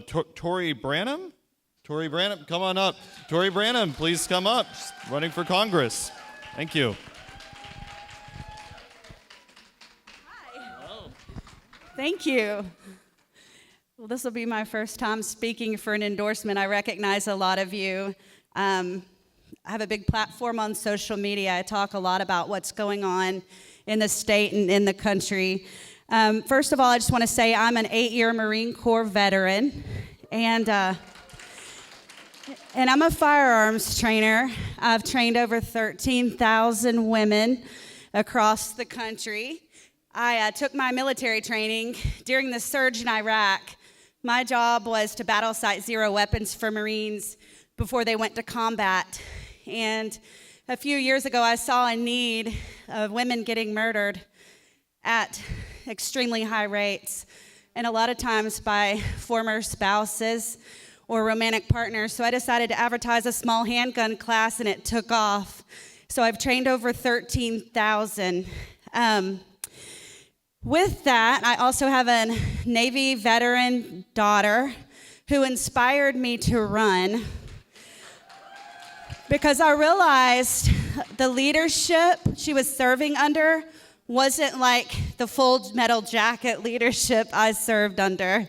Tori Branum? Tori Branum, come on up. Tori Branum, please come up. She's running for Congress. Thank you. Hi. Thank you. Well, this will be my first time speaking for an endorsement. I recognize a lot of you. I have a big platform on social media. I talk a lot about what's going on in the state and in the country. First of all, I just want to say I'm an 8-year Marine Corps veteran, and I'm a firearms trainer. I've trained over 13,000 women across the country. I took my military training during the surge in Iraq. My job was to battle site zero weapons for Marines before they went to combat. And a few years ago, I saw a need of women getting murdered at extremely high rates, and a lot of times by former spouses or romantic partners. So I decided to advertise a small handgun class, and it took off. So I've trained over 13,000. With that, I also have a Navy veteran daughter who inspired me to run because I realized the leadership she was serving under wasn't like the Full Metal Jacket leadership I served under.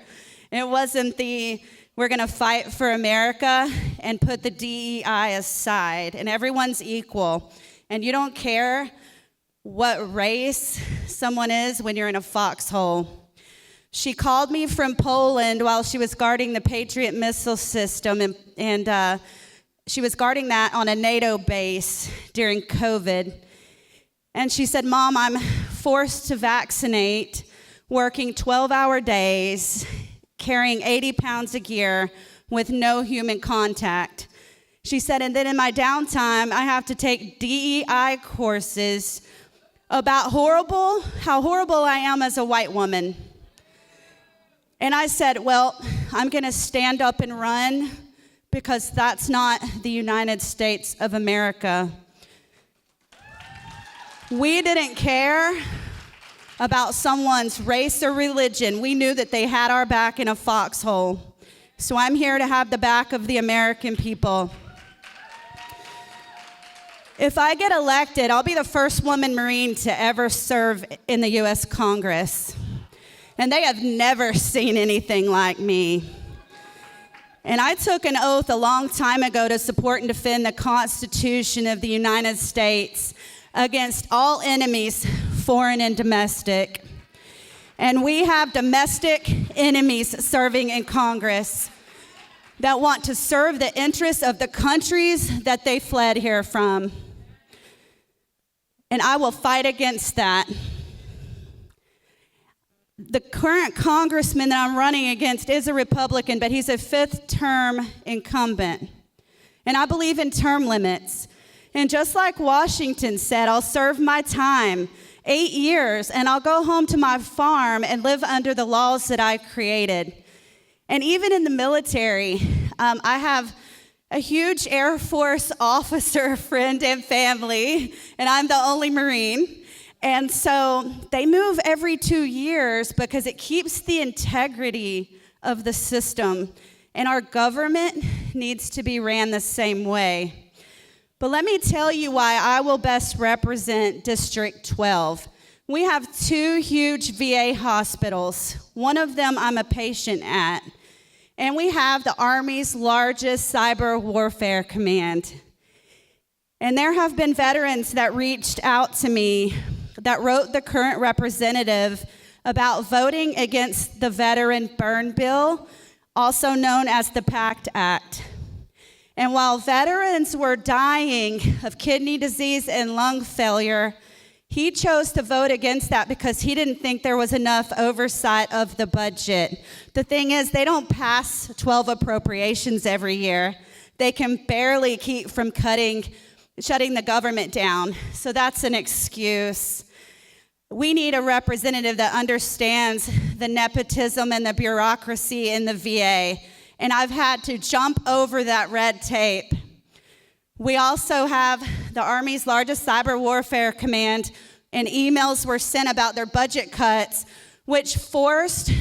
It wasn't the we're gonna fight for America and put the DEI aside, and everyone's equal, and you don't care what race someone is when you're in a foxhole. She called me from Poland while she was guarding the Patriot missile system, and she was guarding that on a NATO base during COVID. And she said, "Mom, I'm forced to vaccinate, working 12-hour days, carrying 80 pounds of gear with no human contact." She said, "And then in my downtime, I have to take DEI courses about how horrible I am as a white woman." And I said, "Well, I'm gonna stand up and run because that's not the United States of America." We didn't care about someone's race or religion. We knew that they had our back in a foxhole. So I'm here to have the back of the American people. If I get elected, I'll be the first woman Marine to ever serve in the U.S. Congress. And they have never seen anything like me. And I took an oath a long time ago to support and defend the Constitution of the United States against all enemies, foreign and domestic. And we have domestic enemies serving in Congress that want to serve the interests of the countries that they fled here from. And I will fight against that. The current congressman that I'm running against is a Republican, but he's a 5th-term incumbent. And I believe in term limits. And just like Washington said, I'll serve my time, 8 years, and I'll go home to my farm and live under the laws that I created. And even in the military, I have a huge Air Force officer friend and family, and I'm the only Marine. And so they move every 2 years because it keeps the integrity of the system. And our government needs to be ran the same way. But let me tell you why I will best represent District 12. We have 2 huge VA hospitals. One of them I'm a patient at. And we have the Army's largest cyber warfare command. And there have been veterans that reached out to me that wrote the current representative about voting against the Veteran Burn Bill, also known as the PACT Act. And while veterans were dying of kidney disease and lung failure, he chose to vote against that because he didn't think there was enough oversight of the budget. The thing is, they don't pass 12 appropriations every year. They can barely keep from shutting the government down. So that's an excuse. We need a representative that understands the nepotism and the bureaucracy in the VA. And I've had to jump over that red tape. We also have the Army's largest cyber warfare command, and emails were sent about their budget cuts, which forced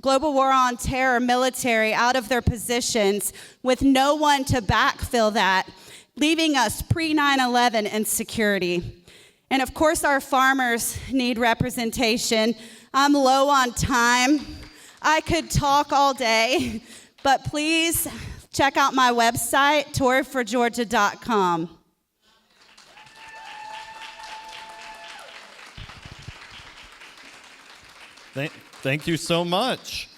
global war on terror military out of their positions with no one to backfill that, leaving us pre-9/11 insecurity. And of course, our farmers need representation. I'm low on time. I could talk all day, but please check out my website, toriforgeorgia.com. Thank you so much.